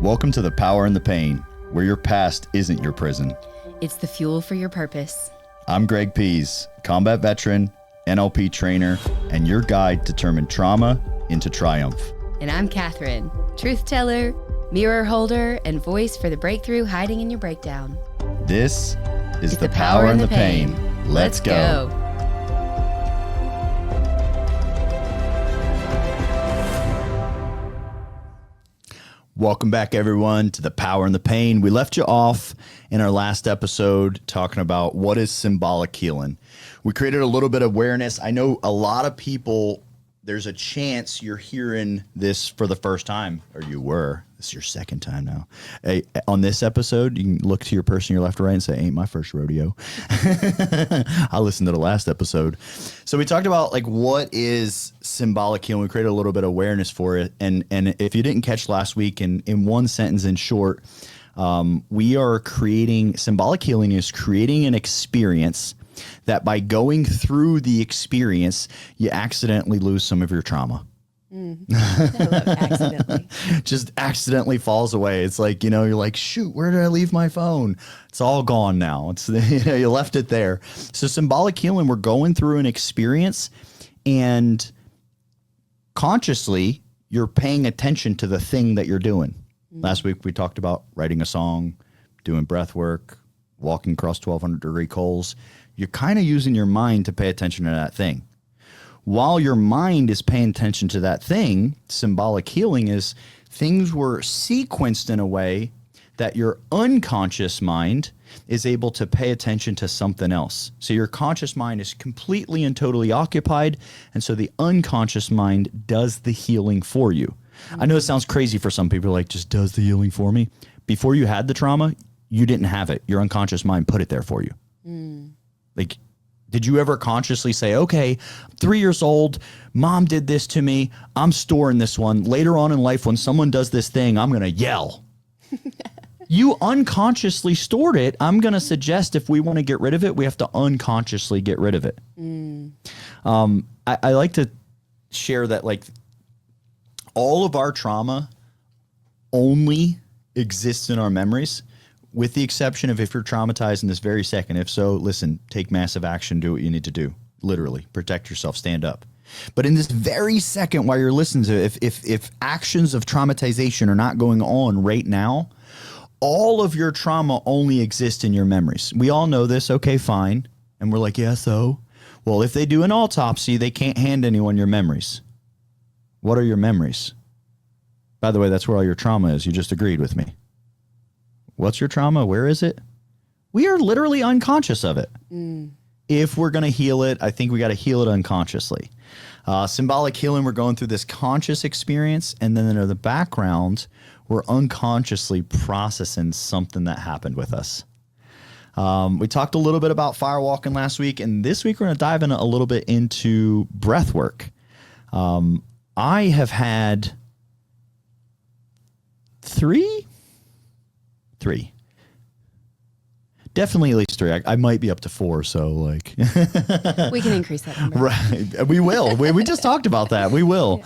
Welcome to The Power and the Pain, where your past isn't your prison. It's the fuel for your purpose. I'm Greg Pease, combat veteran, NLP trainer, and your guide to turn trauma into triumph. And I'm Catherine, truth teller, mirror holder, and voice for the breakthrough hiding in your breakdown. This is The Power and the Pain. Let's go. Welcome back, everyone, to The Power and the Pain. We left you off in our last episode talking about what is symbolic healing. We created a little bit of awareness. I know a lot of people, there's a chance you're hearing this for the first time, or you were. This is your second time now. Hey, on this episode, you can look to your person your left or right and say, ain't my first rodeo. I listened to the last episode. So we talked about like what is symbolic healing. We created a little bit of awareness for it. And if you didn't catch last week, in one sentence in short, we are creating, symbolic healing is creating an experience that by going through the experience, you accidentally lose some of your trauma. I love accidentally. Just accidentally falls away. It's like, you're like, shoot, where did I leave my phone? It's all gone now. It's you left it there. So symbolic healing, we're going through an experience and consciously you're paying attention to the thing that you're doing. Last week we talked about writing a song, doing breath work, walking across 1,200-degree coals. You're kind of using your mind to pay attention to that thing. While your mind is paying attention to that thing, symbolic healing is things were sequenced in a way that your unconscious mind is able to pay attention to something else. So your conscious mind is completely and totally occupied, and so the unconscious mind does the healing for you. I know it sounds crazy for some people, like, just does the healing for me. Before you had the trauma, you didn't have it. Your unconscious mind put it there for you. Like, did you ever consciously say, okay, 3 years old, mom did this to me, I'm storing this one. Later on in life, when someone does this thing, I'm going to yell. You unconsciously stored it. I'm going to suggest if we want to get rid of it, we have to unconsciously get rid of it. I like to share that, like, all of our trauma only exists in our memories, with the exception of if you're traumatized in this very second. If so, listen, take massive action, do what you need to do. Literally, protect yourself, stand up. But in this very second while you're listening to it, if actions of traumatization are not going on right now, all of your trauma only exists in your memories. We all know this, okay, fine. And we're like, yeah, so? Well, if they do an autopsy, they can't hand anyone your memories. What are your memories? By the way, that's where all your trauma is. You just agreed with me. What's your trauma? Where is it? We are literally unconscious of it. If we're going to heal it, I think we got to heal it unconsciously. Symbolic healing, we're going through this conscious experience, and then in the background, we're unconsciously processing something that happened with us. We talked a little bit about firewalking last week, and this week we're going to dive in a little bit into breath work. I have had three. Definitely at least 3. I might be up to 4, so like We can increase that number. Right. We will. We just talked about that. We will.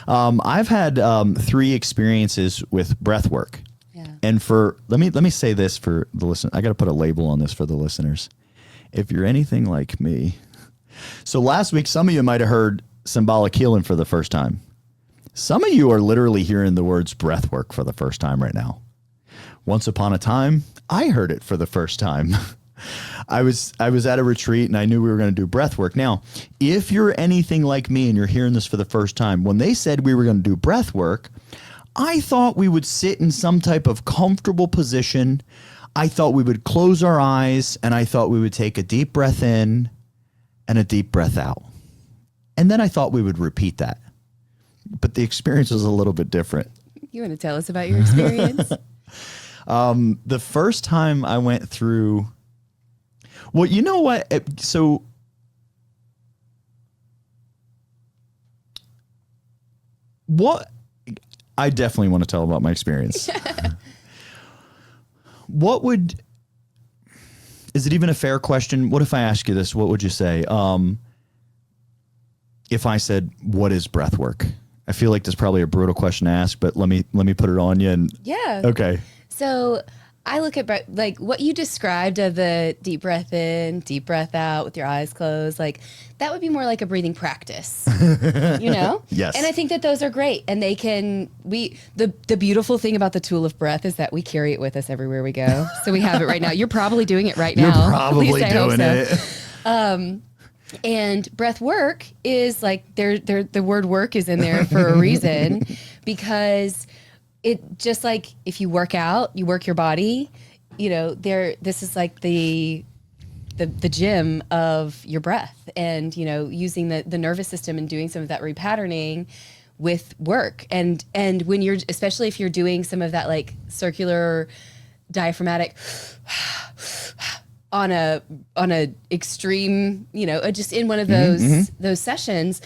Yeah. I've had 3 experiences with breath work. Yeah. And let me say this for the listener. I got to put a label on this for the listeners. If you're anything like me. So last week, some of you might have heard symbolic healing for the first time. Some of you are literally hearing the words breath work for the first time right now. Once upon a time, I heard it for the first time. I was at a retreat and I knew we were going to do breath work. Now, if you're anything like me and you're hearing this for the first time, when they said we were going to do breath work, I thought we would sit in some type of comfortable position. I thought we would close our eyes and I thought we would take a deep breath in and a deep breath out. And then I thought we would repeat that. But the experience was a little bit different. You want to tell us about your experience? The first time I went through, well, you know what? So what I definitely want to tell about my experience. Is it even a fair question? What if I ask you this? What would you say? If I said, what is breath work? I feel like this is probably a brutal question to ask, but let me put it on you. And Yeah. okay. So I look at like what you described of the deep breath in, deep breath out with your eyes closed, like that would be more like a breathing practice, you know? Yes. And I think that those are great. And they can, the beautiful thing about the tool of breath is that we carry it with us everywhere we go. So we have it right now. You're probably doing it right now. You're probably doing it. And breath work is like the word work is in there for a reason, because it just like if you work out, you work your body, you know, this is like the gym of your breath, and, you know, using the nervous system and doing some of that repatterning with work. And when you're, especially if you're doing some of that like circular diaphragmatic on a extreme, you know, just in one of those sessions,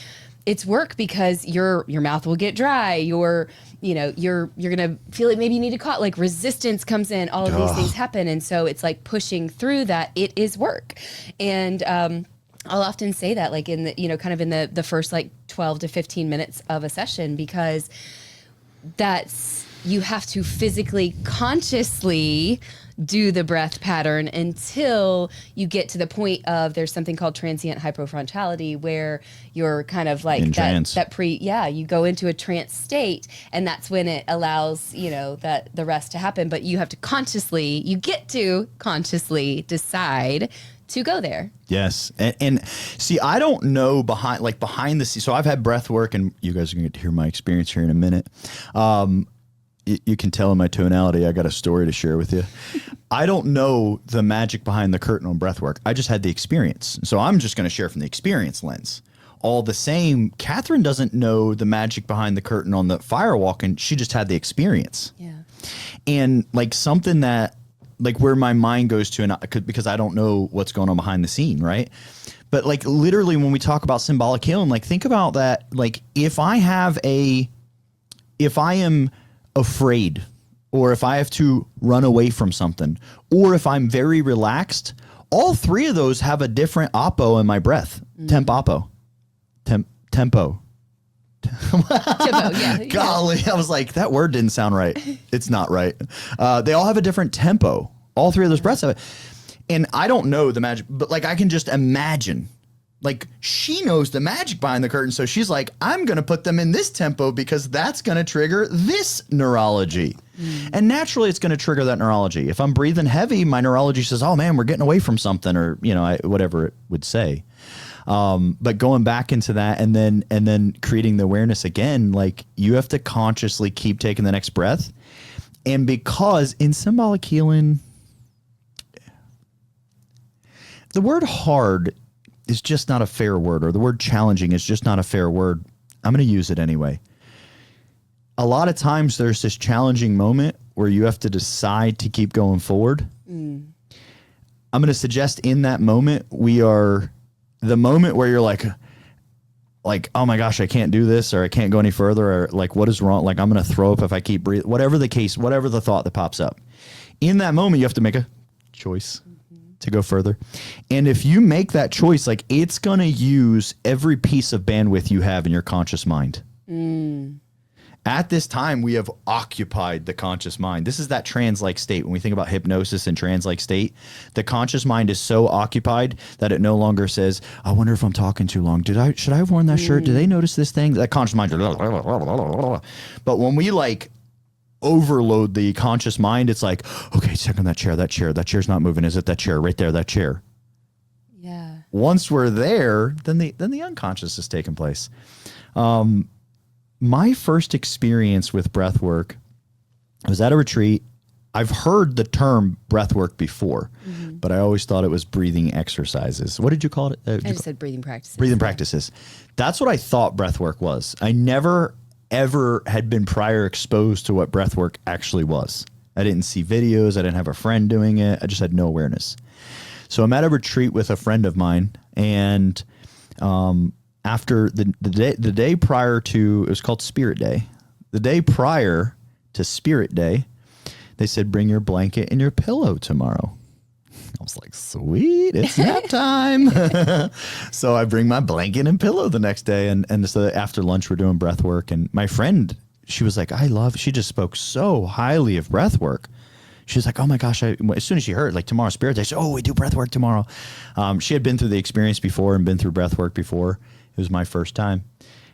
it's work because your mouth will get dry. You're gonna feel like maybe you need to call it, like resistance comes in, all of these things happen. And so it's like pushing through that. It is work. And I'll often say that like in the, you know, kind of in the first like 12 to 15 minutes of a session, because you have to physically, consciously do the breath pattern until you get to the point of, there's something called transient hypofrontality, where you're kind of like in trance. You go into a trance state, and that's when it allows, you know, that the rest to happen. But you get to consciously decide to go there. Yes. And see, I don't know behind the scenes. So I've had breath work, and you guys are going to get to hear my experience here in a minute. You can tell in my tonality, I got a story to share with you. I don't know the magic behind the curtain on breathwork. I just had the experience. So I'm just going to share from the experience lens. All the same, Catherine doesn't know the magic behind the curtain on the firewalk, and she just had the experience. Yeah. And like something that, like where my mind goes to, and because I don't know what's going on behind the scene, right? But like literally when we talk about symbolic healing, like think about that. Like if I am afraid, or if I have to run away from something, or if I'm very relaxed, all three of those have a different oppo in my breath. Temp oppo. Tempo. Tempo, yeah. Golly, I was like, that word didn't sound right. It's not right. They all have a different tempo. All three of those breaths have it. And I don't know the magic, but like I can just imagine. Like she knows the magic behind the curtain, so she's like, I'm going to put them in this tempo because that's going to trigger this neurology. And naturally it's going to trigger that neurology. If I'm breathing heavy, my neurology says, oh man, we're getting away from something, or, you know, whatever it would say. But going back into that and then creating the awareness again, like you have to consciously keep taking the next breath. And because in symbolic healing, the word hard is just not a fair word, or the word challenging is just not a fair word. I'm going to use it anyway. A lot of times there's this challenging moment where you have to decide to keep going forward. I'm going to suggest in that moment, the moment where you're like, oh my gosh, I can't do this, or I can't go any further, or like, what is wrong? Like, I'm going to throw up if I keep breathing, whatever the case, whatever the thought that pops up. In that moment, you have to make a choice to go further. And if you make that choice, like it's going to use every piece of bandwidth you have in your conscious mind. At this time, we have occupied the conscious mind. This is that trance-like state. When we think about hypnosis and trance-like state, the conscious mind is so occupied that it no longer says, I wonder if I'm talking too long. Should I have worn that shirt? Did they notice this thing? That conscious mind. But when we like overload the conscious mind, it's like, okay, check on that chair's not moving. Is it that chair right there? That chair. Yeah. Once we're there, then the unconscious is taking place. My first experience with breath work was at a retreat. I've heard the term breath work before, but I always thought it was breathing exercises. What did you call it? I just said breathing practices. Breathing practices. That's what I thought breath work was. I never ever had been prior exposed to what breath work actually was. I didn't see videos. I didn't have a friend doing it. I just had no awareness. So I'm at a retreat with a friend of mine, and after the day prior to, it was called Spirit Day. The day prior to Spirit Day, they said, bring your blanket and your pillow tomorrow. I was like, sweet, it's nap time. So I bring my blanket and pillow the next day. And so after lunch, we're doing breath work. And my friend, she was like, she just spoke so highly of breath work. She was like, oh my gosh, as soon as she heard, like tomorrow's Spirit Day, she said, oh, we do breath work tomorrow. She had been through the experience before and been through breath work before. It was my first time.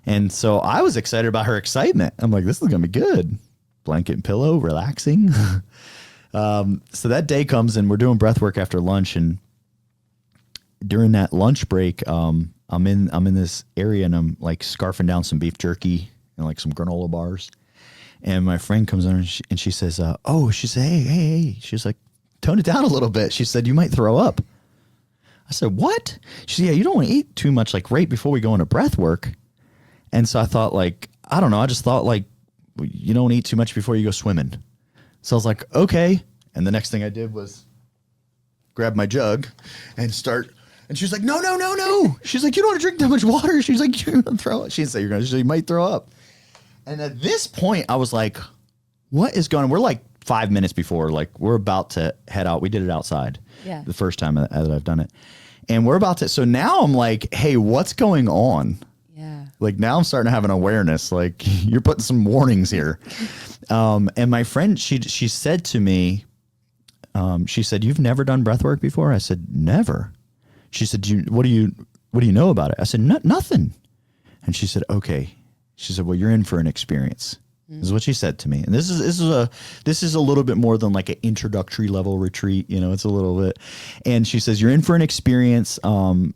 And so I was excited about her excitement. I'm like, this is going to be good. Blanket and pillow, relaxing. So that day comes and we're doing breath work after lunch. And during that lunch break, I'm in this area and I'm like scarfing down some beef jerky and like some granola bars. And my friend comes in and she says, she said, hey. She's like, tone it down a little bit. She said, you might throw up. I said, what? She said, yeah, you don't want to eat too much like right before we go into breath work. And so I thought like, I don't know. I just thought like, you don't eat too much before you go swimming. So I was like, okay. And the next thing I did was grab my jug and start. And she's like, no. She's like, you don't want to drink that much water. She's like, you're going to throw up. She didn't say you're going to, you might throw up. And at this point, I was like, what is going on? We're like 5 minutes before, like we're about to head out. We did it outside the first time that I've done it. And we're about to, so now I'm like, hey, what's going on? Yeah. Like now I'm starting to have an awareness, like you're putting some warnings here. And my friend, she said to me, she said, you've never done breath work before? I said, never. She said, what do you know about it? I said, nothing. And she said, okay. She said, well, you're in for an experience. This is what she said to me. And this is a little bit more than like an introductory level retreat. You know, it's a little bit. And she says, you're in for an experience. And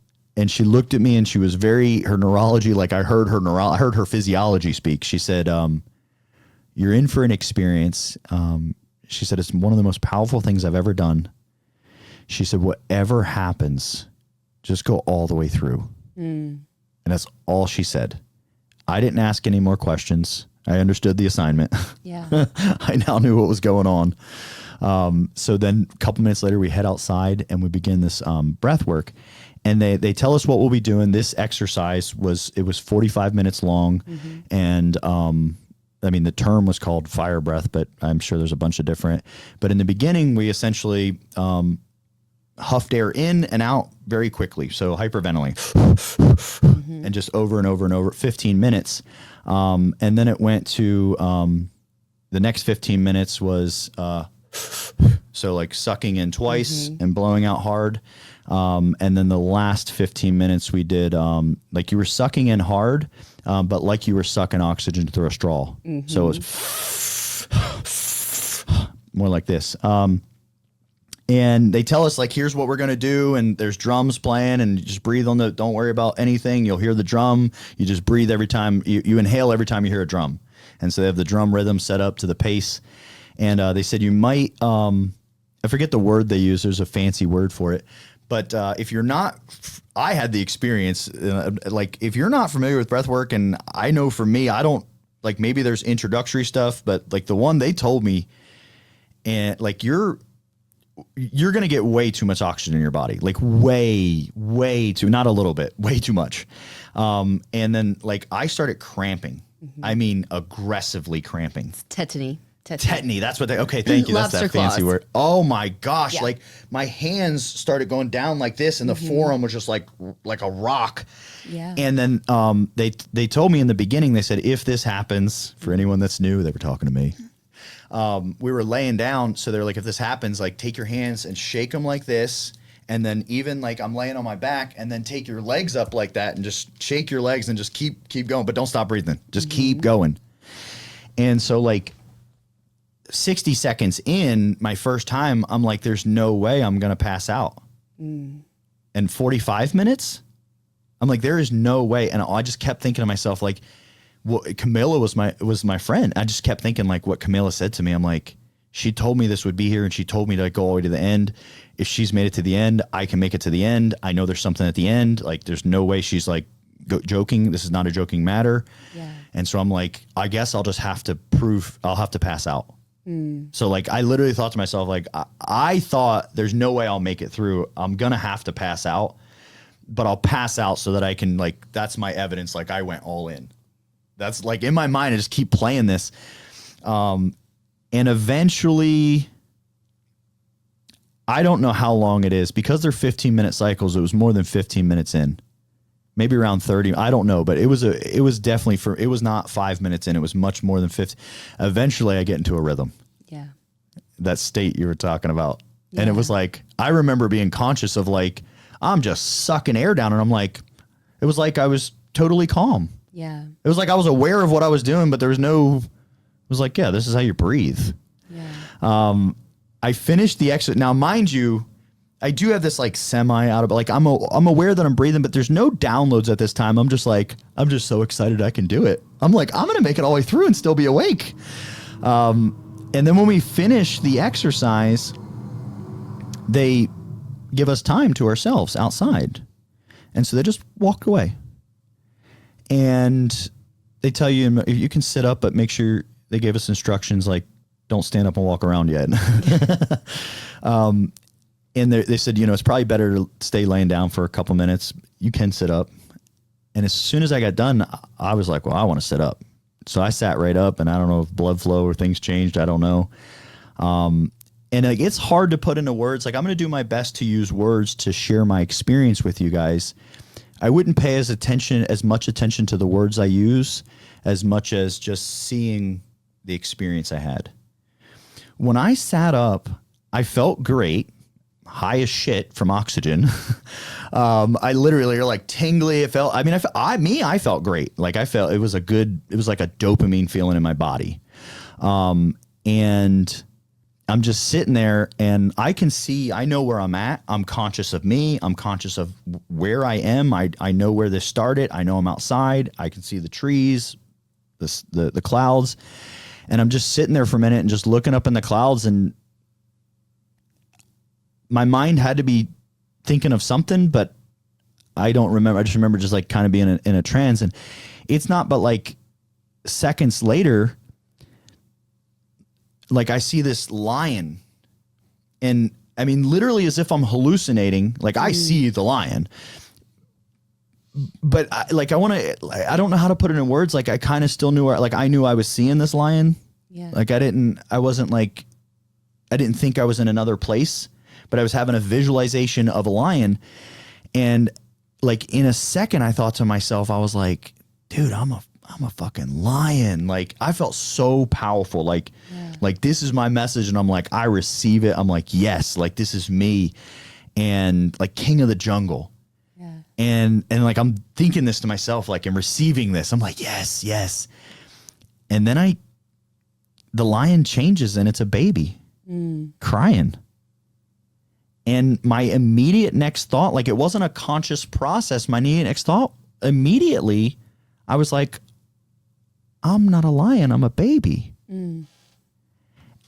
she looked at me and she was her neurology, like I heard her physiology speak. She said, you're in for an experience. She said, it's one of the most powerful things I've ever done. She said, whatever happens, just go all the way through. And that's all she said. I didn't ask any more questions. I understood the assignment. Yeah. I now knew what was going on. So then a couple minutes later, we head outside and we begin this breath work. And they tell us what we'll be doing. This exercise was 45 minutes long. And I mean, the term was called fire breath, but I'm sure there's a bunch of different. But in the beginning, we essentially huffed air in and out very quickly. So hyperventilating and just over and over and over, 15 minutes. And then it went to the next 15 minutes was so like sucking in twice and blowing out hard. And then the last 15 minutes we did like you were sucking in hard, but like you were sucking oxygen through a straw. So it was more like this. And they tell us like, here's what we're going to do. And there's drums playing and you just breathe on don't worry about anything. You'll hear the drum. You just breathe every time you inhale every time you hear a drum. And so they have the drum rhythm set up to the pace. And they said you might, I forget the word they use. There's a fancy word for it. But if you're not, I had the experience, like if you're not familiar with breath work, and I know for me, I don't, like maybe there's introductory stuff, but like the one they told me, and like you're going to get way too much oxygen in your body, like way too, not a little bit, way too much. And then like I started cramping. I mean, aggressively cramping. It's tetany. That's what okay, thank you. That's that fancy word. Oh my gosh. Yeah. Like my hands started going down like this and the forearm was just like a rock. Yeah. And then they told me in the beginning, they said, if this happens, for anyone that's new, they were talking to me. We were laying down. So they're like, if this happens, like take your hands and shake them like this. And then even like I'm laying on my back and then take your legs up like that and just shake your legs and just keep going, but don't stop breathing. Just keep going. And so like 60 seconds in, my first time, I'm like, there's no way I'm going to pass out. And 45 minutes, I'm like, there is no way. And I just kept thinking to myself, like, well, Camilla was my friend. I just kept thinking like what Camilla said to me. I'm like, she told me this would be here and she told me to go all the way to the end. If she's made it to the end, I can make it to the end. I know there's something at the end. Like there's no way she's like joking. This is not a joking matter. Yeah. And so I'm like, I guess I'll just have to I'll have to pass out. So like I literally thought to myself, like I thought there's no way I'll make it through. I'm going to have to pass out, but I'll pass out so that I can like, that's my evidence. Like I went all in. That's like in my mind, I just keep playing this. And eventually I don't know how long it is because they're 15-minute cycles. It was more than 15 minutes in, maybe around 30. I don't know, but it was definitely it was not 5 minutes in. It was much more than 50. Eventually I get into a rhythm. Yeah. That state you were talking about. Yeah. And it was like, I remember being conscious of like, I'm just sucking air down. And I'm like, it was like I was totally calm. Yeah. It was like I was aware of what I was doing, but there was no, it was like, yeah, this is how you breathe. Yeah. I finished the exit. Now, mind you, I do have this like semi out of, like, I'm aware that I'm breathing, but there's no downloads at this time. I'm just so excited I can do it. I'm like, I'm going to make it all the way through and still be awake. And then when we finish the exercise, they give us time to ourselves outside. And so they just walk away. And they tell you, you can sit up, but make sure they gave us instructions like, don't stand up and walk around yet. And they said, it's probably better to stay laying down for a couple minutes. You can sit up. And as soon as I got done, I was like, well, I want to sit up. So I sat right up, and I don't know if blood flow or things changed. I don't know. And like, it's hard to put into words. Like, I'm going to do my best to use words to share my experience with you guys. I wouldn't pay as much attention to the words I use as much as just seeing the experience I had. When I sat up, I felt great, high as shit from oxygen. I literally are like tingly. It felt, I felt great. Like it was like a dopamine feeling in my body. And I'm just sitting there and I know where I'm at. I'm conscious of me. I'm conscious of where I am. I know where this started. I know I'm outside. I can see the trees, the clouds. And I'm just sitting there for a minute and just looking up in the clouds, and my mind had to be thinking of something, but I don't remember. I just remember just like kind of being in a trance. And it's not but like seconds later, like I see this lion, and I mean, literally as if I'm hallucinating, like I see the lion, but I don't know how to put it in words. Like I kind of still knew I knew I was seeing this lion. Yeah. Like I didn't think I was in another place, but I was having a visualization of a lion. And like in a second I thought to myself, I was like, dude, I'm a fucking lion. Like I felt so powerful. Like this is my message. And I'm like, I receive it. I'm like, yes, like this is me. And like king of the jungle. Yeah. And like, I'm thinking this to myself, like I'm receiving this. I'm like, yes, yes. And then the lion changes and it's a baby crying. And my immediate next thought, like it wasn't a conscious process. My immediate next thought, immediately, I was like, I'm not a lion, I'm a baby.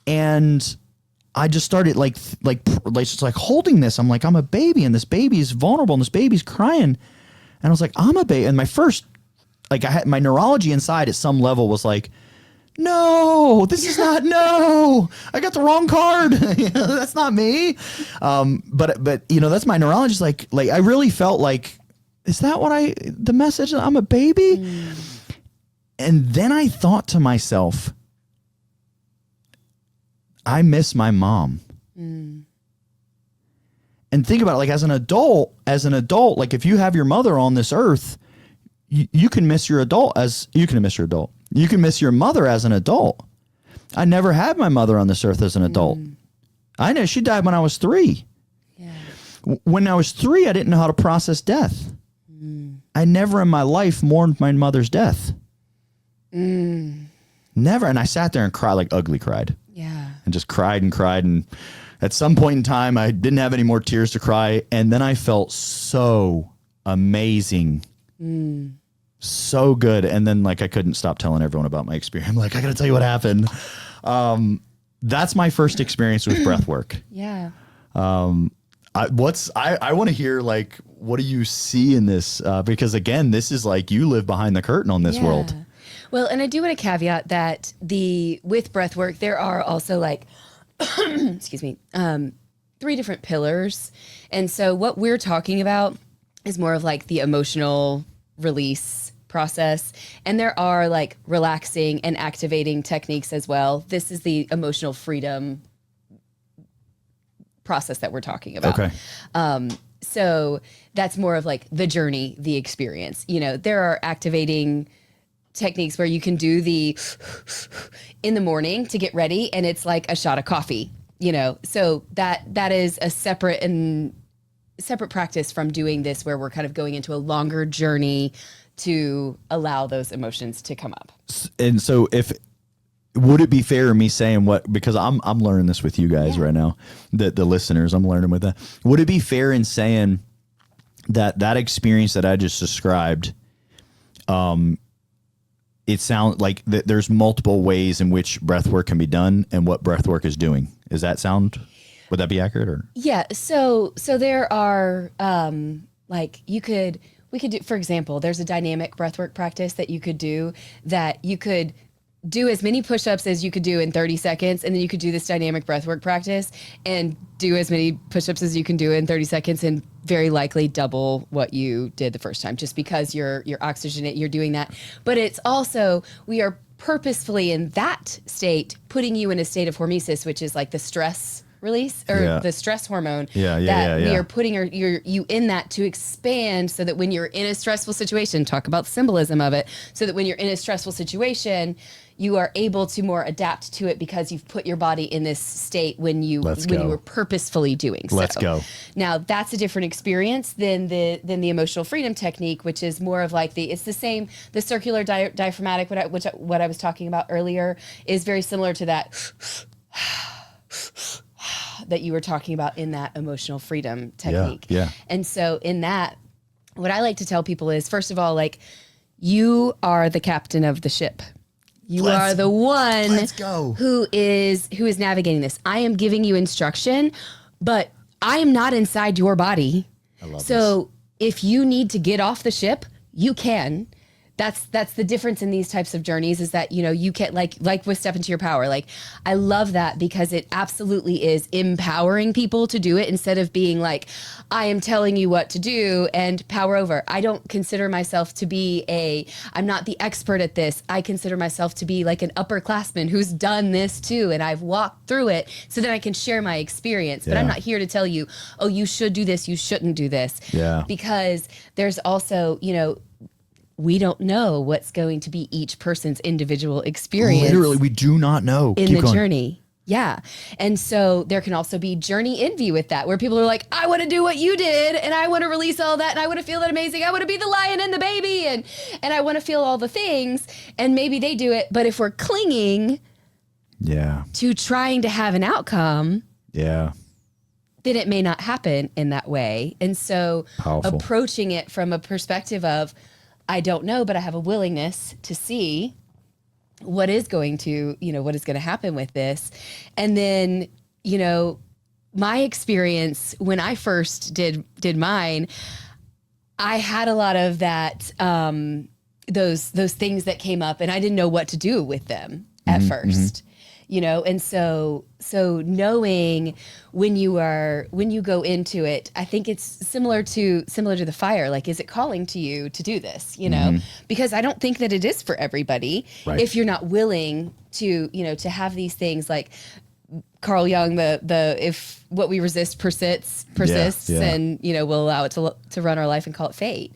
And I just started like just like holding this. I'm like, I'm a baby, and this baby is vulnerable, and this baby's crying. And I was like, I'm a baby. And my first, like I had my neurology inside at some level was like, no, this is not, no, I got the wrong card. That's not me. But that's my neurologist. Like I really felt like, is that what the message? I'm a baby. And then I thought to myself, I miss my mom. And think about it, like as an adult, like if you have your mother on this earth, you can miss your adult you can miss your adult. You can miss your mother as an adult. I never had my mother on this earth as an adult. I know she died when I was 3. Yeah. When I was 3, I didn't know how to process death. I never in my life mourned my mother's death. Never. And I sat there and cried, like ugly cried. Yeah. And just cried and cried. And at some point in time, I didn't have any more tears to cry. And then I felt so amazing. So good. And then like I couldn't stop telling everyone about my experience. I'm like, I got to tell you what happened. That's my first experience with breathwork. Yeah. I want to hear, like, what do you see in this? Because again, this is like you live behind the curtain on this world. Well, and I do want to caveat that with breathwork, there are also like, excuse me, 3 different pillars. And so what we're talking about is more of like the emotional release process. And there are like relaxing and activating techniques as well. This is the emotional freedom process that we're talking about. Okay. So that's more of like the journey, the experience. You know, there are activating techniques where you can do the in the morning to get ready, and it's like a shot of coffee, you know. So that is a separate practice from doing this, where we're kind of going into a longer journey to allow those emotions to come up. And so would it be fair in me saying because I'm learning this with you guys right now, the listeners, I'm learning with that. Would it be fair in saying that experience that I just described, it sounds like there's multiple ways in which breath work can be done and what breath work is doing. Would that be accurate? Or? Yeah. So there are, we could do, for example, there's a dynamic breathwork practice that you could do, that you could do as many push-ups as you could do in 30 seconds. And then you could do this dynamic breathwork practice and do as many push-ups as you can do in 30 seconds and very likely double what you did the first time, just because you're oxygenate, you're doing that. But it's also, we are purposefully in that state, putting you in a state of hormesis, which is like the stress release or the stress hormone. We are putting you in that to expand, so that when you're in a stressful situation, talk about the symbolism of it, so that when you're in a stressful situation, you are able to more adapt to it, because you've put your body in this state when you were purposefully doing so. Let's go. Now that's a different experience than the emotional freedom technique, which is more of like the circular diaphragmatic, what I was talking about earlier, is very similar to that that you were talking about in that emotional freedom technique. Yeah. And so in that, what I like to tell people is, first of all, like, you are the captain of the ship. You are the one who is navigating this. I am giving you instruction, but I am not inside your body. I love so if you need to get off the ship, you can. That's the difference in these types of journeys, is that, you know, you can, like with Step Into Your Power, like, I love that, because it absolutely is empowering people to do it, instead of being like, I am telling you what to do and power over. I don't consider myself to be I'm not the expert at this. I consider myself to be like an upperclassman who's done this too, and I've walked through it, so that I can share my experience. But I'm not here to tell you, oh, you should do this, you shouldn't do this. Yeah. Because there's also, you know, we don't know what's going to be each person's individual experience. Literally, we do not know. In the journey. Yeah. And so there can also be journey envy with that, where people are like, I want to do what you did, and I want to release all that, and I want to feel that amazing. I want to be the lion and the baby, and I want to feel all the things. And maybe they do it, but if we're clinging to trying to have an outcome, then it may not happen in that way. And so approaching it from a perspective of, I don't know, but I have a willingness to see what is going to happen with this. And then, you know, my experience when I first did mine, I had a lot of that, those things that came up, and I didn't know what to do with them at first. You know, and so knowing when you go into it, I think it's similar to the fire. Like, is it calling to you to do this? You know, because I don't think that it is for everybody. Right. If you're not willing to, you know, to have these things, like Carl Jung, the if what we resist persists, and, you know, we'll allow it to run our life and call it fate.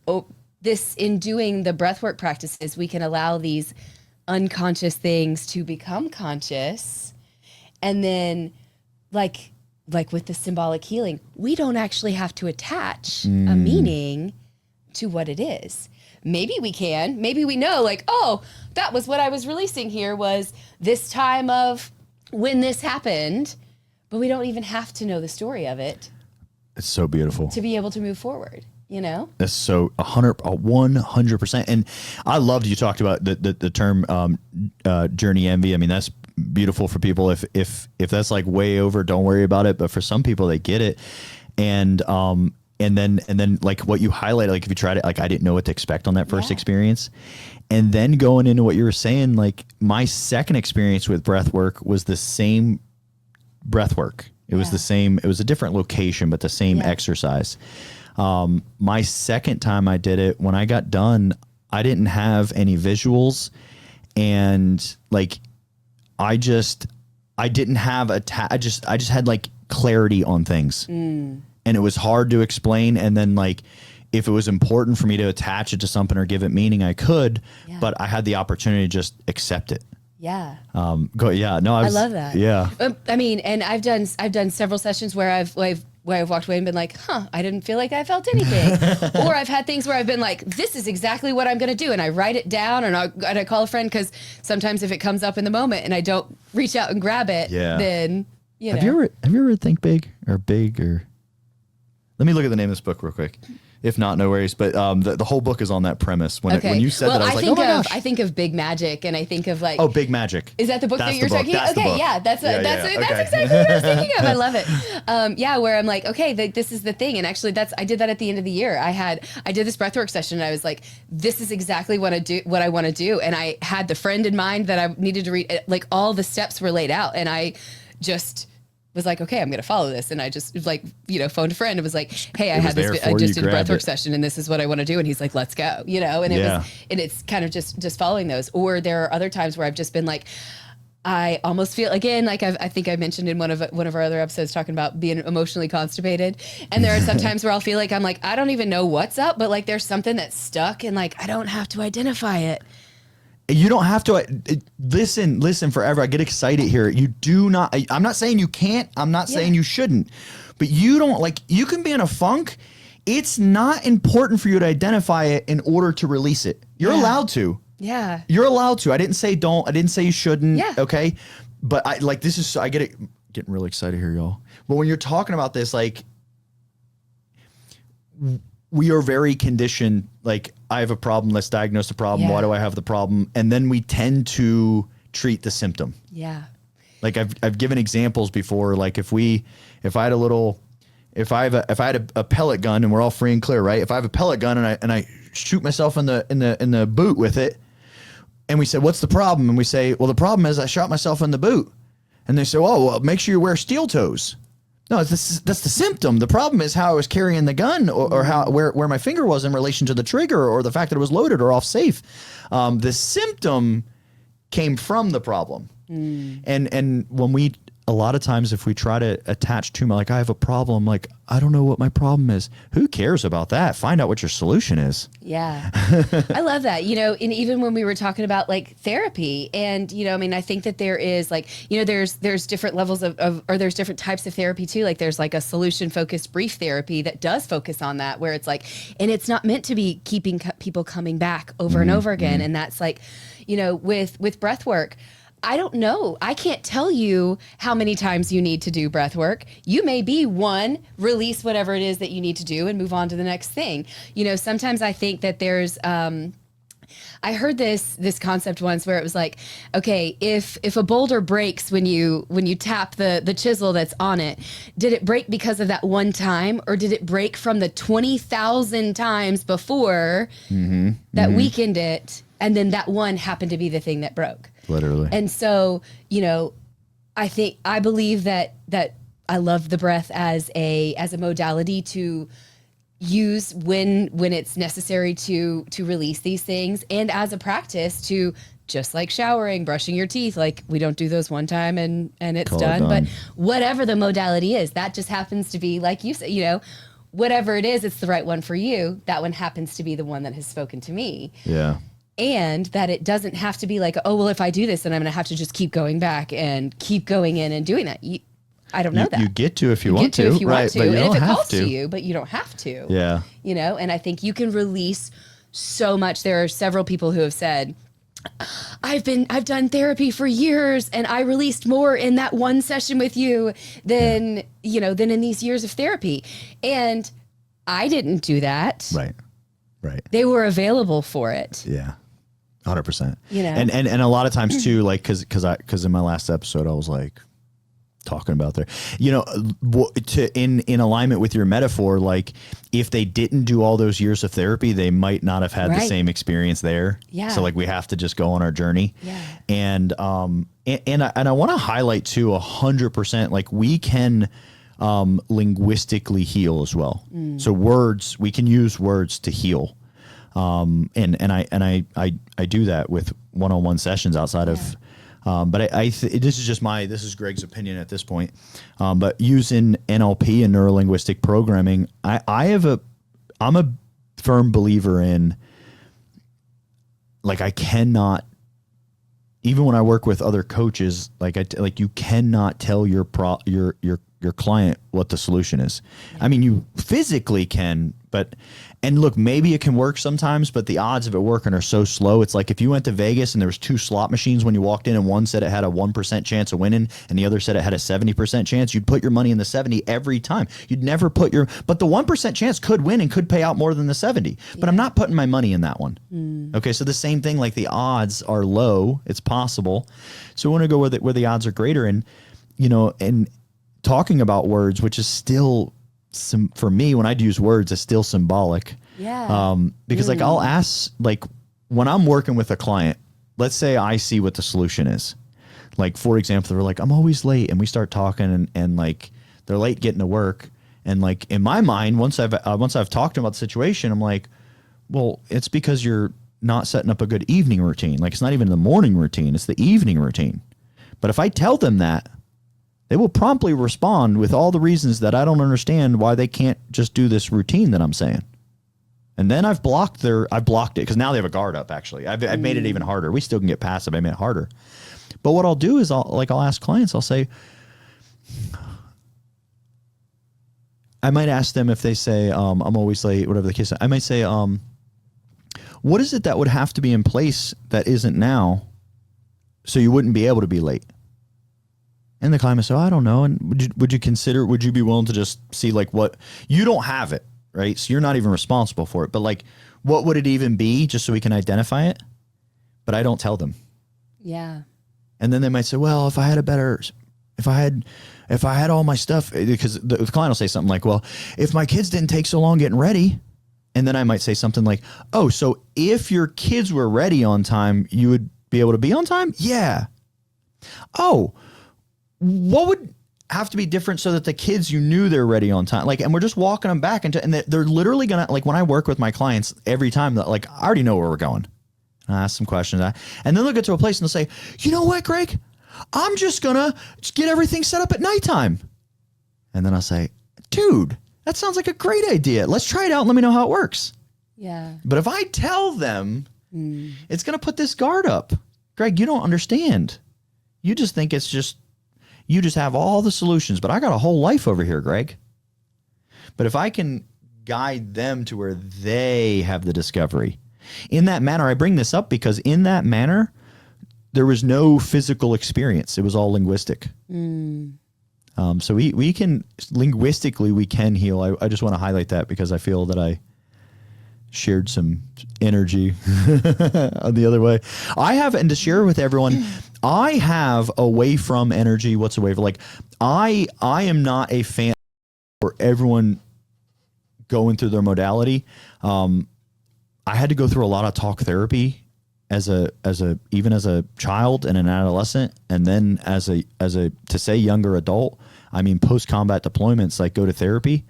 Oh, this, in doing the breathwork practices, we can allow these unconscious things to become conscious. And then like with the symbolic healing, we don't actually have to attach a meaning to what it is. Maybe we can, maybe we know, like, oh, that was what I was releasing here, was this time of when this happened, but we don't even have to know the story of it. It's so beautiful to be able to move forward. You know, that's so 100%. And I loved you talked about the term journey envy. I mean, that's beautiful for people. If that's like way over, don't worry about it. But for some people, they get it. And then like what you highlighted, like if you tried it, like I didn't know what to expect on that first experience. And then going into what you were saying, like my second experience with breath work was the same breath work. It was the same. It was a different location, but the same exercise. My second time I did it, when I got done, I didn't have any visuals, and like, I didn't have I just had like clarity on things. And it was hard to explain. And then like, if it was important for me to attach it to something or give it meaning, I could, but I had the opportunity to just accept it. Yeah. No, I love that. Yeah. I mean, and I've done several sessions where I've walked away and been like, I didn't feel like I felt anything. Or I've had things where I've been like, this is exactly what I'm going to do. And I write it down and I call a friend, because sometimes if it comes up in the moment and I don't reach out and grab it, then, you know. Have you ever read Think Big or Big or... Let me look at the name of this book real quick. If not, no worries. But the whole book is on that premise. When you said that, I was like, oh my gosh. I think of Big Magic, and I think of like... Oh, Big Magic. Is that the book that you're talking about? Okay, yeah, that's exactly what I was thinking of. I love it. Where I'm like, okay, this is the thing. And actually, I did that at the end of the year. I did this breathwork session, and I was like, this is exactly what I want to do. And I had the friend in mind that I needed to read. Like, all the steps were laid out, and I just was like, okay, I'm going to follow this. And I just like, phoned a friend and was like, hey, I just did a breathwork session and this is what I want to do. And he's like, let's go, and it's kind of just following those. Or there are other times where I've just been like, I almost feel, again, like I think I mentioned in one of our other episodes talking about being emotionally constipated. And there are some times where I'll feel like I'm like, I don't even know what's up, but like there's something that's stuck and like, I don't have to identify it. You don't have to listen forever. I get excited here. You do not, I'm not saying you can't, I'm not saying you shouldn't, but you don't, like, you can be in a funk. It's not important for you to identify it in order to release it. You're allowed to. Yeah. You're allowed to. I didn't say don't. I didn't say you shouldn't. Yeah. Okay. But I get it, getting really excited here, y'all. But when you're talking about this, like, we are very conditioned. Like, I have a problem. Let's diagnose the problem. Why do I have the problem? And then we tend to treat the symptom. Yeah. Like I've given examples before. Like if I had a pellet gun and we're all free and clear, right? If I have a pellet gun and I shoot myself in the boot with it, and we say, what's the problem? And we say, well, the problem is I shot myself in the boot. And they say, oh, well, make sure you wear steel toes. No, that's the symptom. The problem is how I was carrying the gun, or where my finger was in relation to the trigger, or the fact that it was loaded or off safe. The symptom came from the problem. And when we, a lot of times, if we try to attach to like, I have a problem, like, I don't know what my problem is. Who cares about that? Find out what your solution is. Yeah. I love that. And even when we were talking about like therapy and, I mean, I think that there is like, there's different levels of or there's different types of therapy too. Like there's like a solution focused brief therapy that does focus on that, where it's like, and it's not meant to be keeping people coming back over and over again. And that's like, with breath work, I don't know. I can't tell you how many times you need to do breath work. You may be one, release whatever it is that you need to do and move on to the next thing. Sometimes I think that there's, I heard this concept once where it was like, okay, if a boulder breaks when you tap the chisel that's on it, did it break because of that one time, or did it break from the 20,000 times before that weakened it, and then that one happened to be the thing that broke? Literally. And so, I believe that I love the breath as a modality to use when it's necessary to release these things, and as a practice to, just like showering, brushing your teeth, like we don't do those one time and it's done. But whatever the modality is, that just happens to be, like you said, whatever it is, it's the right one for you. That one happens to be the one that has spoken to me. Yeah. And that it doesn't have to be like, oh, well, if I do this, then I'm going to have to just keep going back and keep going in and doing that. I don't know that. You get to if you want to. Right, but you don't have to. And if it calls to you, but you don't have to. Yeah. And I think you can release so much. There are several people who have said, I've done therapy for years and I released more in that one session with you than in these years of therapy. And I didn't do that. Right. They were available for it. Yeah. 100%. And a lot of times too, like, cause in my last episode, I was like talking about there, in alignment with your metaphor, like if they didn't do all those years of therapy, they might not have had the same experience there. Yeah. So like we have to just go on our journey. Yeah. And I want to highlight too 100%, like we can linguistically heal as well. So we can use words to heal. And I do that with one-on-one sessions outside of But this is just this is Greg's opinion at this point. But using NLP and neuro-linguistic programming, I'm a firm believer in, like, I cannot, even when I work with other coaches, like you cannot tell your client what the solution is. I mean, you physically can, and look, maybe it can work sometimes, but the odds of it working are so slow. It's like if you went to Vegas and there was 2 slot machines when you walked in, and one said it had a 1% chance of winning and the other said it had a 70% chance, you'd put your money in the 70 every time. You'd never but the 1% chance could win and could pay out more than the 70, but I'm not putting my money in that one. Okay. So the same thing, like the odds are low, it's possible. So we want to go where the odds are greater. And, and talking about words, which is still for me, when I use words, it's still symbolic. Yeah. Because like I'll ask, like when I'm working with a client, let's say I see what the solution is. Like, for example, they're like, I'm always late, and we start talking and like they're late getting to work. And like in my mind, once I've talked to them about the situation, I'm like, well, it's because you're not setting up a good evening routine. Like, it's not even the morning routine, it's the evening routine. But if I tell them that, they will promptly respond with all the reasons that I don't understand why they can't just do this routine that I'm saying. And then I've blocked it because now they have a guard up. Actually, I've made it even harder. We still can get past it, but I made it harder. But what I'll do is I'll ask clients. I'll say, I might ask them if they say I'm always late, whatever the case is. I might say, what is it that would have to be in place that isn't now, so you wouldn't be able to be late? And the client would say, I don't know. And would you be willing to just see like what, you don't have it, right? So you're not even responsible for it, but like, what would it even be, just so we can identify it? But I don't tell them. Yeah. And then they might say, well, if I had all my stuff, because the client will say something like, well, if my kids didn't take so long getting ready. And then I might say something like, oh, so if your kids were ready on time, you would be able to be on time? Yeah. Oh, what would have to be different so that the kids, you knew they're ready on time? Like, and we're just walking them back and they're literally gonna, like, when I work with my clients every time, like, I already know where we're going. I ask some questions, and then they'll get to a place and they'll say, you know what, Greg, I'm just gonna get everything set up at nighttime. And then I'll say, dude, that sounds like a great idea. Let's try it out and let me know how it works. Yeah. But if I tell them, it's gonna put this guard up. Greg, you don't understand. You just think you just have all the solutions, but I got a whole life over here, Greg. But if I can guide them to where they have the discovery in that manner, I bring this up because in that manner, there was no physical experience. It was all linguistic. So we can, linguistically, we can heal. I just want to highlight that because I feel that I shared some energy on the other way. I have, and to share with everyone, I have away from energy. What's away from? Like, I am not a fan for everyone going through their modality. I had to go through a lot of talk therapy even as a child and an adolescent, and then as a to say younger adult. I mean, post-combat deployments, like, go to therapy,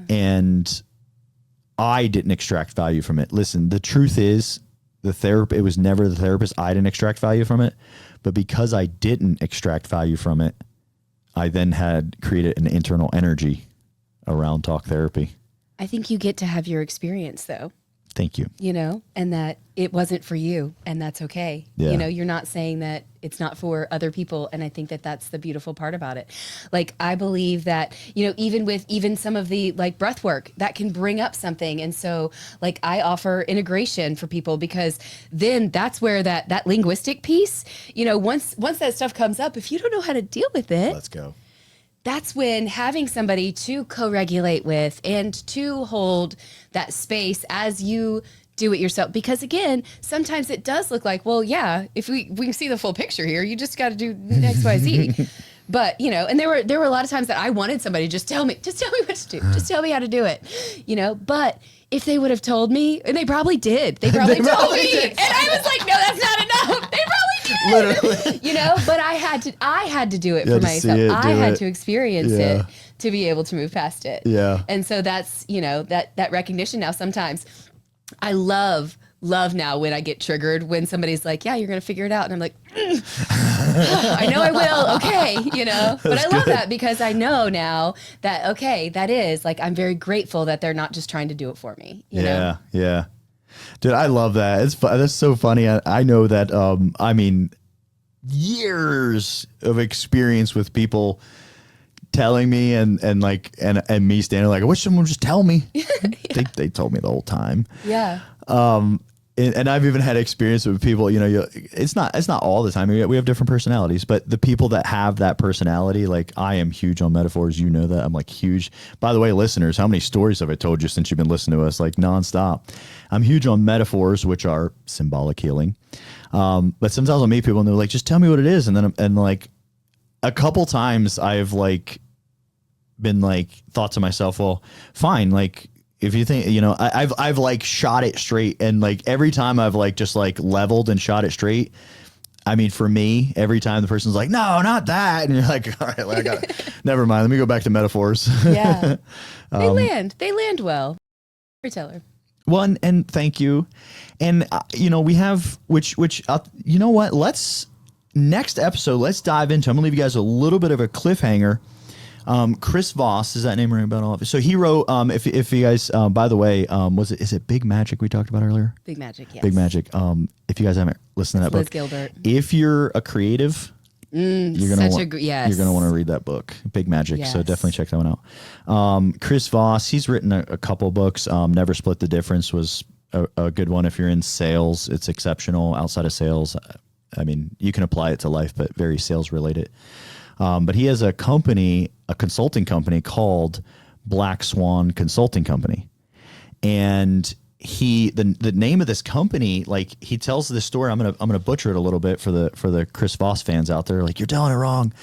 and I didn't extract value from it. Listen, the truth is, it was never the therapist. I didn't extract value from it, but because I didn't extract value from it, I then had created an internal energy around talk therapy. I think you get to have your experience, though. Thank you. And that it wasn't for you, and that's okay. Yeah. You're not saying that it's not for other people. And I think that that's the beautiful part about it. Like, I believe that, even some of the, like, breath work that can bring up something. And so, like, I offer integration for people, because then that's where that linguistic piece, once that stuff comes up, if you don't know how to deal with it, Let's go. That's when having somebody to co-regulate with and to hold that space as you do it yourself. Because again, sometimes it does look like, well, yeah, if we can see the full picture here, you just got to do X, Y, Z. But, and there were a lot of times that I wanted somebody to just tell me what to do. Just tell me how to do it, but if they would have told me, and they probably did, they probably told me. Did. And I was like, no, that's not enough. They probably did. Literally. But I had to do it for myself. I had to experience it to be able to move past it. Yeah. And so that's, that recognition now. Sometimes I love love now when I get triggered when somebody's like, yeah, you're going to figure it out. And I'm like, I know I will. Okay. You know, but I love that because I know now that, okay, that is like, I'm very grateful that they're not just trying to do it for me. You know? Yeah. Dude, I love that. That's so funny. I know that, I mean, years of experience with people telling me and me standing like, I wish someone would just tell me. They told me the whole time. Yeah. And I've even had experience with people, you know, it's not all the time. We have different personalities, but the people that have that personality, like I am huge on metaphors. You know that I'm like huge. By the way, listeners, how many stories have I told you since you've been listening to us? Like nonstop. I'm huge on metaphors, which are symbolic healing. But sometimes I'll meet people and they're like, just tell me what it is. And like a couple times I've like been like thought to myself, well, fine. Like, if you think, you know, I've like shot it straight, and like every time I've like just like leveled and shot it straight. I mean, for me, every time the person's like, no, not that. And you're like, all right, well, I got it. Never mind. Let me go back to metaphors. Yeah. They land well. Storyteller. Well, and thank you. And, you know, we have, you know what, next episode, let's dive into, I'm gonna leave you guys a little bit of a cliffhanger. Chris Voss, does that name ring about all of it? So he wrote, if you guys, by the way, is it Big Magic we talked about earlier? Big Magic, yes. Big Magic. If you guys haven't listened to that Liz book, Gilbert. If you're a creative, you're gonna want to read that book, Big Magic. Yes. So definitely check that one out. Chris Voss, he's written a couple books. Never Split the Difference was a good one. If you're in sales, it's exceptional. Outside of sales, I mean, you can apply it to life, but very sales related. But he has a consulting company called Black Swan Consulting Company. And the name of this company, like he tells this story, I'm gonna butcher it a little bit for the Chris Voss fans out there. Like, you're telling it wrong.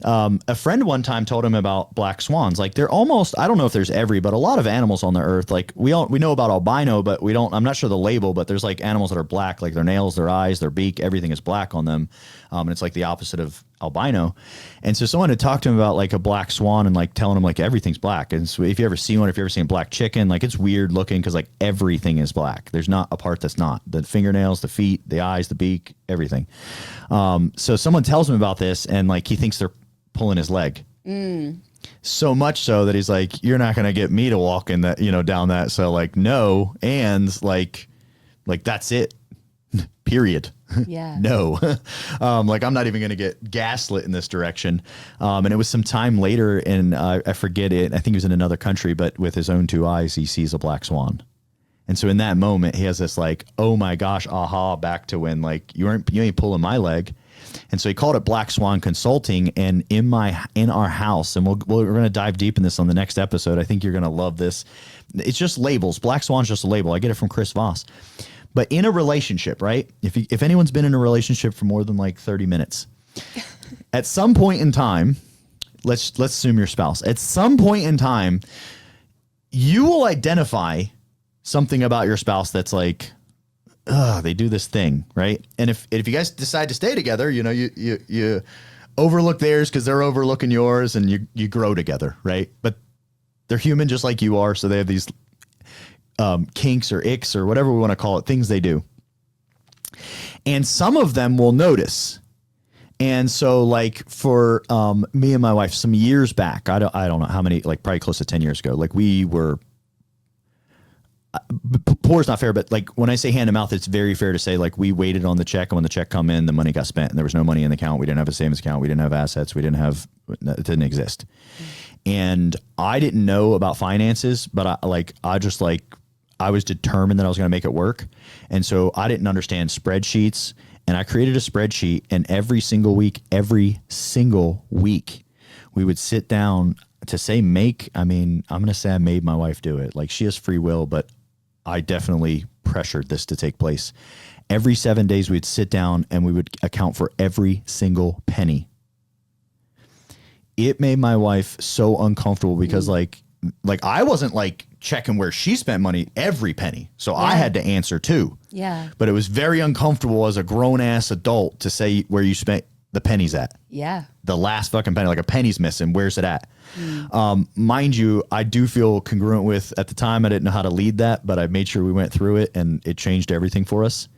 A friend one time told him about black swans. Like, they're almost, I don't know if there's but a lot of animals on the earth. Like we know about albino, but I'm not sure the label, but there's like animals that are black, like their nails, their eyes, their beak, everything is black on them. And it's like the opposite of albino. And so someone had talked to him about like a black swan and like telling him like everything's black. And so if you ever seen one, if you ever seen a black chicken, like it's weird looking because like everything is black. There's not a part that's not. The fingernails, the feet, the eyes, the beak, everything. So someone tells him about this and like he thinks they're pulling his leg. So much so that he's like, you're not going to get me to walk in that, you know, down that. So like, no. And like that's it. Period. Yeah. No. Like I'm not even going to get gaslit in this direction. And it was some time later and I forget it. I think he was in another country, but with his own two eyes, he sees a black swan. And so in that moment, he has this like, oh my gosh, aha, back to when like you ain't pulling my leg. And so he called it Black Swan Consulting. And in our house, and we're going to dive deep in this on the next episode. I think you're going to love this. It's just labels. Black Swan's just a label. I get it from Chris Voss. But in a relationship, right? If anyone's been in a relationship for more than like 30 minutes, at some point in time, let's assume your spouse. At some point in time, you will identify something about your spouse that's like, they do this thing, right? And if you guys decide to stay together, you know, you overlook theirs because they're overlooking yours, and you grow together, right? But they're human just like you are, so they have these kinks or icks or whatever we want to call it, things they do. And some of them will notice. And so like for me and my wife, some years back, I don't know how many, like probably close to 10 years ago, like we were, poor is not fair, but like when I say hand to mouth, it's very fair to say like we waited on the check, and when the check come in, the money got spent and there was no money in the account. We didn't have a savings account. We didn't have assets. It didn't exist. And I didn't know about finances, but I was determined that I was going to make it work. And so I didn't understand spreadsheets, and I created a spreadsheet, and every single week, we would sit down to say I'm going to say I made my wife do it. Like, she has free will, but I definitely pressured this to take place. Every 7 days we'd sit down and we would account for every single penny. It made my wife so uncomfortable because like I wasn't like checking where she spent money every penny. So I had to answer too. Yeah. But it was very uncomfortable as a grown ass adult to say where you spent the pennies at. Yeah. the last fucking penny, like a penny's missing. Where's it at? Mind you, I do feel congruent with, at the time, I didn't know how to lead that, but I made sure we went through it and it changed everything for us.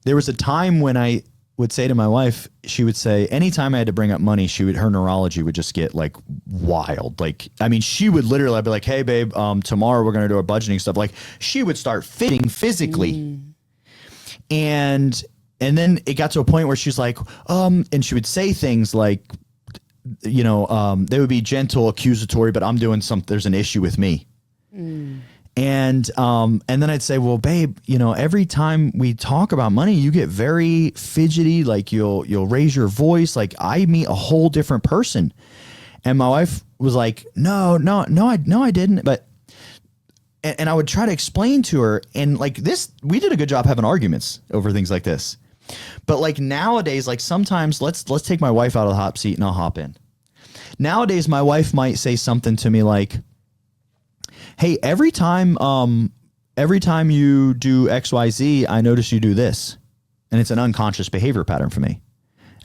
There was a time when I would say to my wife, she would say, anytime I had to bring up money, her neurology would just get like wild. Like, I mean, she would literally, I'd be like, hey babe, tomorrow we're going to do our budgeting stuff. Like, she would start fitting physically. And then it got to a point where she's like, and she would say things like, they would be gentle, accusatory, but I'm doing something, there's an issue with me. And then I'd say, well, babe, every time we talk about money, you get very fidgety. Like you'll raise your voice. Like I meet a whole different person. And my wife was like, no, I didn't. But, and I would try to explain to her, and like this, we did a good job having arguments over things like this. But like nowadays, like sometimes let's take my wife out of the hot seat and I'll hop in. Nowadays, my wife might say something to me like, hey, every time you do XYZ, I notice you do this. And it's an unconscious behavior pattern for me.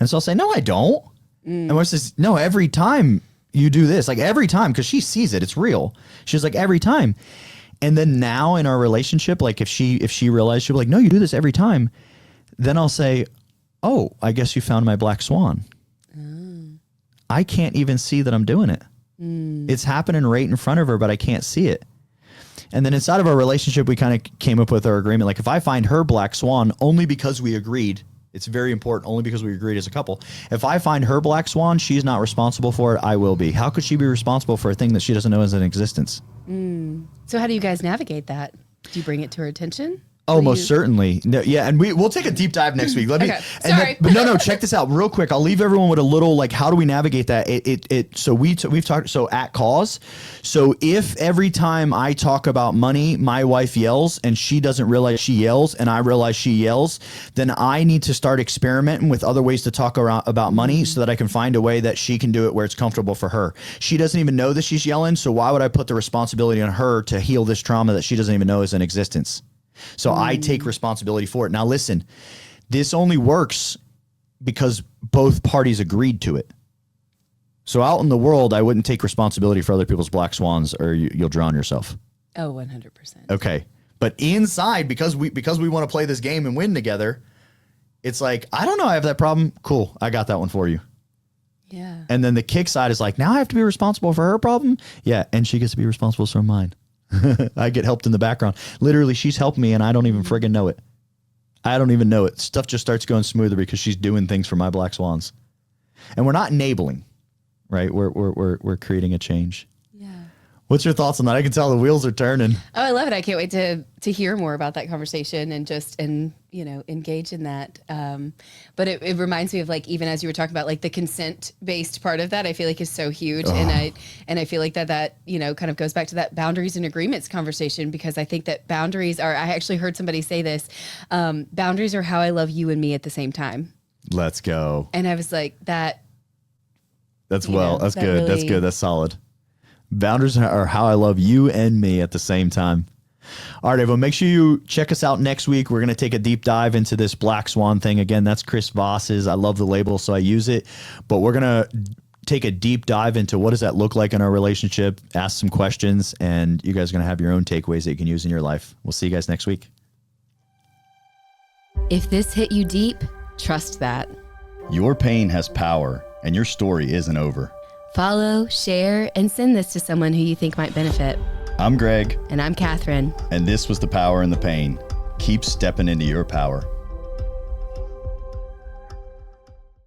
And so I'll say, no, I don't. And my wife says, no, every time you do this, like every time, because she sees it, it's real. She's like, every time. And then now in our relationship, like if she realized, she'll be like, no, you do this every time. Then I'll say, oh, I guess you found my black swan. I can't even see that I'm doing it. It's happening right in front of her, but I can't see it. And then inside of our relationship, we kind of came up with our agreement. Like if I find her black swan, only because we agreed, it's very important, only because we agreed as a couple. If I find her black swan, she's not responsible for it. I will be. How could she be responsible for a thing that she doesn't know is in existence? So how do you guys navigate that? Do you bring it to her attention? Oh, most certainly. No, yeah, and we'll take a deep dive next week. Okay. Sorry. But no, check this out real quick. I'll leave everyone with a little, like, how do we navigate that? So we've talked, so at cause. So if every time I talk about money, my wife yells and she doesn't realize she yells and I realize she yells, then I need to start experimenting with other ways to talk about money so that I can find a way that she can do it where it's comfortable for her. She doesn't even know that she's yelling. So why would I put the responsibility on her to heal this trauma that she doesn't even know is in existence? So I take responsibility for it. Now, listen, this only works because both parties agreed to it. So out in the world, I wouldn't take responsibility for other people's black swans or you'll drown yourself. Oh, 100%. Okay. But inside, because we want to play this game and win together, it's like, I don't know, I have that problem. Cool. I got that one for you. Yeah. And then the kick side is like, now I have to be responsible for her problem. Yeah. And she gets to be responsible for mine. I get helped in the background. Literally, she's helped me and I don't even friggin' know it. I don't even know it. Stuff just starts going smoother because she's doing things for my black swans. And we're not enabling, right? We're creating a change. Yeah. What's your thoughts on that? I can tell the wheels are turning. Oh, I love it. I can't wait to hear more about that conversation and engage in that. But it reminds me of, like, even as you were talking about, like, the consent based part of that, I feel like is so huge. And I feel like that kind of goes back to that boundaries and agreements conversation, because I think that boundaries are, I actually heard somebody say this, boundaries are how I love you and me at the same time. Let's go. And I was like, that's good. Really, that's good. That's solid. Boundaries are how I love you and me at the same time. All right, everyone, make sure you check us out next week. We're going to take a deep dive into this black swan thing. Again, that's Chris Voss's. I love the label, so I use it. But we're going to take a deep dive into what does that look like in our relationship, ask some questions, and you guys are going to have your own takeaways that you can use in your life. We'll see you guys next week. If this hit you deep, trust that. Your pain has power, and your story isn't over. Follow, share, and send this to someone who you think might benefit. I'm Greg. And I'm Catherine. And this was The Power in the Pain. Keep stepping into your power.